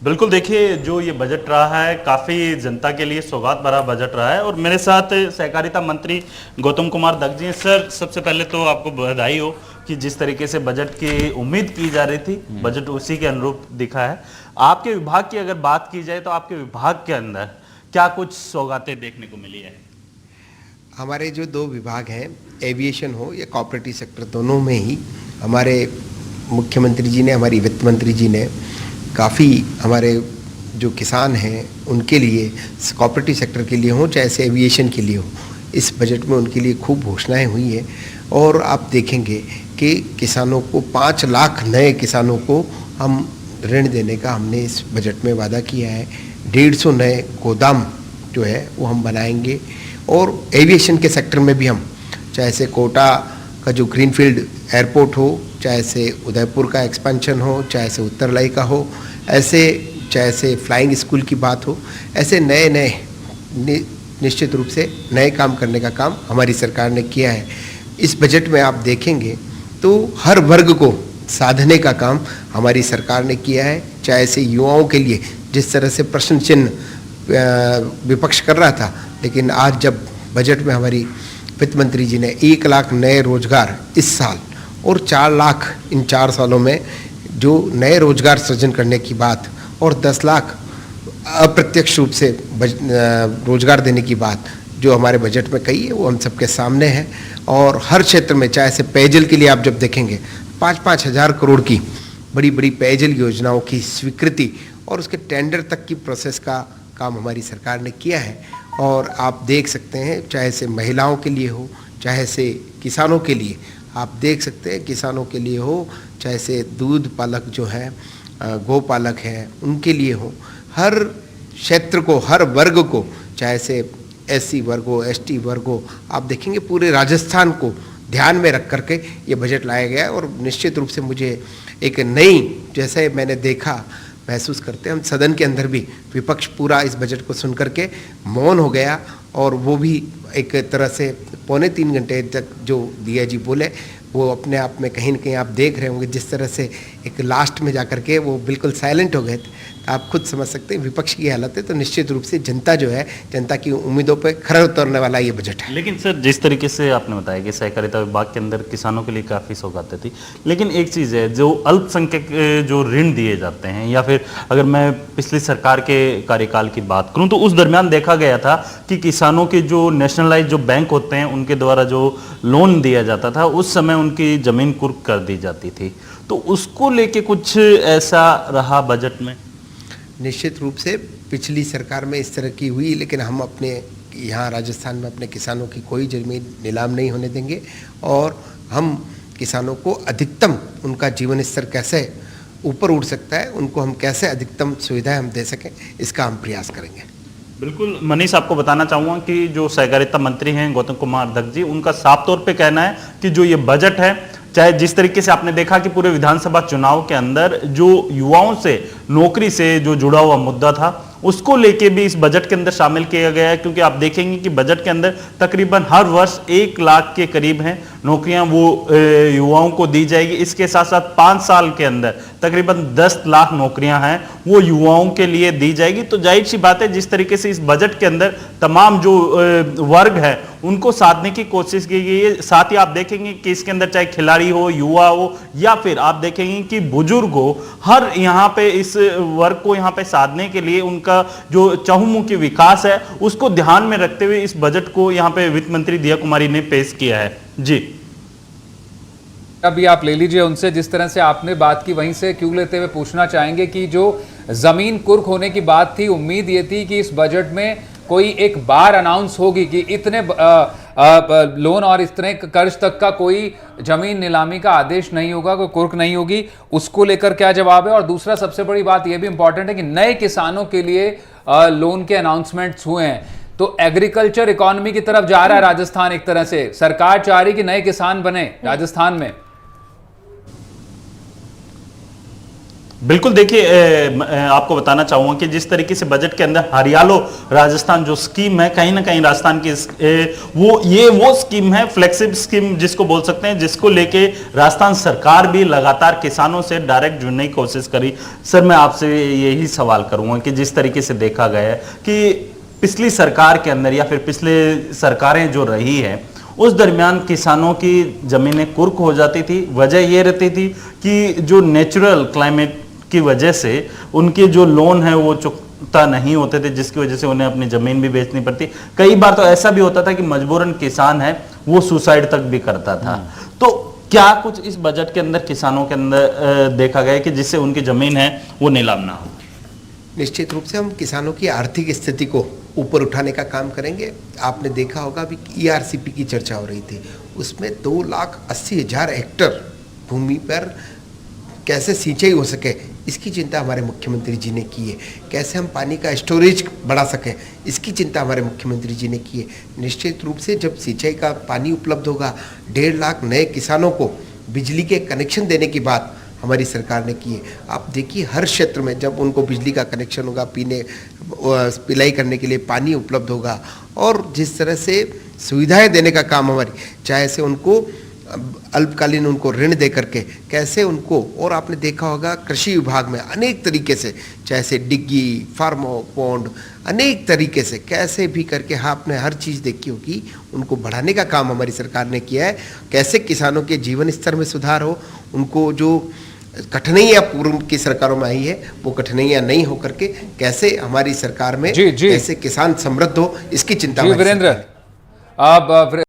बिल्कुल, देखिए जो ये बजट रहा है काफ़ी जनता के लिए सौगात भरा बजट रहा है और मेरे साथ सहकारिता मंत्री गौतम कुमार दग जी हैं। सर, सबसे पहले तो आपको बधाई हो कि जिस तरीके से बजट की उम्मीद की जा रही थी, बजट उसी के अनुरूप दिखा है। आपके विभाग की अगर बात की जाए तो आपके विभाग के अंदर क्या कुछ सौगातें देखने को मिली है? हमारे जो दो विभाग हैं, एविएशन हो या कॉर्पोरेटिव सेक्टर, दोनों में ही हमारे मुख्यमंत्री जी ने, हमारी वित्त मंत्री जी ने काफ़ी हमारे जो किसान हैं उनके लिए, कॉर्पोरेटिव सेक्टर के लिए हो चाहे से एविएशन के लिए हो, इस बजट में उनके लिए खूब घोषणाएं हुई है। और आप देखेंगे कि किसानों को 5 लाख नए किसानों को हम ऋण देने का हमने इस बजट में वादा किया है। 150 नए गोदाम जो है वो हम बनाएंगे। और एविएशन के सेक्टर में भी हम, चाहे से कोटा का जो ग्रीनफील्ड एयरपोर्ट हो, चाहे से उदयपुर का एक्सपेंशन हो, चाहे से उत्तरलाई का हो, ऐसे चाहे से फ्लाइंग स्कूल की बात हो, ऐसे नए नए निश्चित रूप से नए काम करने का काम हमारी सरकार ने किया है। इस बजट में आप देखेंगे तो हर वर्ग को साधने का काम हमारी सरकार ने किया है। चाहे से युवाओं के लिए जिस तरह से प्रश्न चिन्ह विपक्ष कर रहा था, लेकिन आज जब बजट में हमारी वित्त मंत्री जी ने 1 लाख नए रोजगार इस साल और 4 लाख इन 4 सालों में जो नए रोजगार सृजन करने की बात और 10 लाख अप्रत्यक्ष रूप से रोजगार देने की बात जो हमारे बजट में कही है, वो हम सबके सामने है। और हर क्षेत्र में, चाहे से पेयजल के लिए आप जब देखेंगे 5-5 हज़ार करोड़ की बड़ी बड़ी पेयजल योजनाओं की स्वीकृति और उसके टेंडर तक की प्रोसेस का काम हमारी सरकार ने किया है। और आप देख सकते हैं, चाहे से महिलाओं के लिए हो, चाहे से किसानों के लिए, आप देख सकते हैं किसानों के लिए हो, चाहे से दूध पालक जो है, गोपालक हैं, उनके लिए हो, हर क्षेत्र को, हर वर्ग को, चाहे से एससी वर्ग हो, एसटी वर्ग हो, आप देखेंगे पूरे राजस्थान को ध्यान में रख करके ये बजट लाया गया है। और निश्चित रूप से मुझे एक नई, जैसे मैंने देखा, महसूस करते हैं हम सदन के अंदर भी, विपक्ष पूरा इस बजट को सुन करके मौन हो गया और वो भी एक तरह से 2.25 घंटे तक जो दिया जी बोले, वो अपने आप में कहीं न कहीं आप देख रहे होंगे जिस तरह से एक लास्ट में जाकर के वो बिल्कुल साइलेंट हो गए थे। आप खुद समझ सकते हैं विपक्ष की हालत है। तो निश्चित रूप से जनता जो है, जनता की उम्मीदों पर खरा उतरने वाला ये बजट है। लेकिन सर, जिस तरीके से आपने बताया कि सहकारिता विभाग के अंदर किसानों के लिए काफ़ी सौगातें थी, लेकिन एक चीज़ है, जो अल्पसंख्यक जो ऋण दिए जाते हैं, या फिर अगर मैं पिछली सरकार के कार्यकाल की बात करूं तो उस दरमियान देखा गया था कि किसानों के जो नेशनलाइज जो बैंक होते हैं उनके द्वारा जो लोन दिया जाता था, उस समय उनकी ज़मीन कुर्क कर दी जाती थी। तो उसको लेके कुछ ऐसा रहा बजट में? निश्चित रूप से पिछली सरकार में इस तरह की हुई, लेकिन हम अपने यहाँ राजस्थान में अपने किसानों की कोई ज़मीन नीलाम नहीं होने देंगे और हम किसानों को अधिकतम उनका जीवन स्तर कैसे ऊपर उठ सकता है, उनको हम कैसे अधिकतम सुविधाएं हम दे सकें, इसका हम प्रयास करेंगे। बिल्कुल, मनीष, आपको बताना चाहूँगा कि जो सहकारिता मंत्री हैं गौतम कुमार दग जी, उनका साफ तौर पे कहना है कि जो ये बजट है, चाहे जिस तरीके से आपने देखा कि पूरे विधानसभा चुनाव के अंदर जो युवाओं से नौकरी से जो जुड़ा हुआ मुद्दा था, उसको लेके भी इस बजट के अंदर शामिल किया गया है। क्योंकि आप देखेंगे कि बजट के अंदर तकरीबन हर वर्ष 1 लाख के करीब हैं नौकरियां वो युवाओं को दी जाएगी। इसके साथ साथ 5 साल के अंदर तकरीबन 10 लाख नौकरियां हैं वो युवाओं के लिए दी जाएगी। तो जाहिर सी बात है, जिस तरीके से इस बजट के अंदर तमाम जो वर्ग है उनको साधने की कोशिश की गई है। साथ ही आप देखेंगे कि इसके अंदर चाहे खिलाड़ी हो, युवा हो, या फिर आप देखेंगे कि बुजुर्ग हो, हर यहाँ पे इस वर्ग को यहाँ पे साधने के लिए उनका जो चहुमुखी विकास है उसको ध्यान में रखते हुए इस बजट को यहाँ पे वित्त मंत्री दिया कुमारी ने पेश किया है। जी, अभी आप ले लीजिए उनसे, जिस तरह से आपने बात की वहीं से क्यों लेते हुए पूछना चाहेंगे कि जो जमीन कुर्क होने की बात थी, उम्मीद ये थी कि इस बजट में कोई एक बार अनाउंस होगी कि इतने लोन और इतने कर्ज तक का कोई जमीन नीलामी का आदेश नहीं होगा, कोई कुर्क नहीं होगी। उसको लेकर क्या जवाब है? और दूसरा सबसे बड़ी बात यह भी इंपॉर्टेंट है कि नए किसानों के लिए लोन के अनाउंसमेंट्स हुए हैं। तो एग्रीकल्चर इकोनॉमी की तरफ जा रहा है राजस्थान, एक तरह से सरकार चाह रही कि नए किसान बने राजस्थान में। बिल्कुल देखिए, आपको बताना चाहूंगा कि जिस तरीके से बजट के अंदर हरियालो राजस्थान जो स्कीम है, कहीं ना कहीं राजस्थान की वो स्कीम है, फ्लेक्सिबल स्कीम जिसको बोल सकते हैं, जिसको लेके राजस्थान सरकार भी लगातार किसानों से डायरेक्ट जुड़ने की कोशिश करी। सर मैं आपसे यही सवाल करूंगा कि जिस तरीके से देखा गया है कि पिछली सरकार के अंदर या फिर पिछले सरकारें जो रही है उस दरमियान किसानों की जमीनें कुर्क हो जाती थी। वजह यह रहती थी कि जो नेचुरल क्लाइमेट की वजह से उनके जो लोन है वो चुकता नहीं होते थे, जिसकी वजह से उन्हें अपनी जमीन भी बेचनी पड़ती। कई बार तो ऐसा भी होता था कि मजबूरन किसान है वो सुसाइड तक भी करता था। तो क्या कुछ इस बजट के अंदर किसानों के अंदर देखा गया कि जिससे उनकी जमीन है वो नीलाम ना हो? निश्चित रूप से हम किसानों की आर्थिक स्थिति को ऊपर उठाने का काम करेंगे। आपने देखा होगा अभी ईआरसीपी की चर्चा हो रही थी, उसमें 2,80,000 हेक्टेयर भूमि पर कैसे सिंचाई हो सके इसकी चिंता हमारे मुख्यमंत्री जी ने की है। कैसे हम पानी का स्टोरेज बढ़ा सकें इसकी चिंता हमारे मुख्यमंत्री जी ने की है। निश्चित रूप से जब सिंचाई का पानी उपलब्ध होगा, 1.5 लाख नए किसानों को बिजली के कनेक्शन देने की बात हमारी सरकार ने की है। आप देखिए हर क्षेत्र में जब उनको बिजली का कनेक्शन होगा, पिलाई करने के लिए पानी उपलब्ध होगा, और जिस तरह से सुविधाएं देने का काम हमारी, चाहे से उनको अल्पकालीन उनको ऋण दे करके कैसे उनको, और आपने देखा होगा कृषि विभाग में अनेक तरीके से, चाहे से डिग्गी, फार्मो पॉन्ड, अनेक तरीके से कैसे भी करके, हाँ आपने हर चीज़ देखी होगी, उनको बढ़ाने का काम हमारी सरकार ने किया है। कैसे किसानों के जीवन स्तर में सुधार हो, उनको जो कठिनाइयाँ पूर्व की सरकारों में आई है वो कठिनाइयाँ नहीं हो करके कैसे हमारी सरकार में जी। कैसे किसान समृद्ध हो इसकी चिंता वीरेंद्र, आप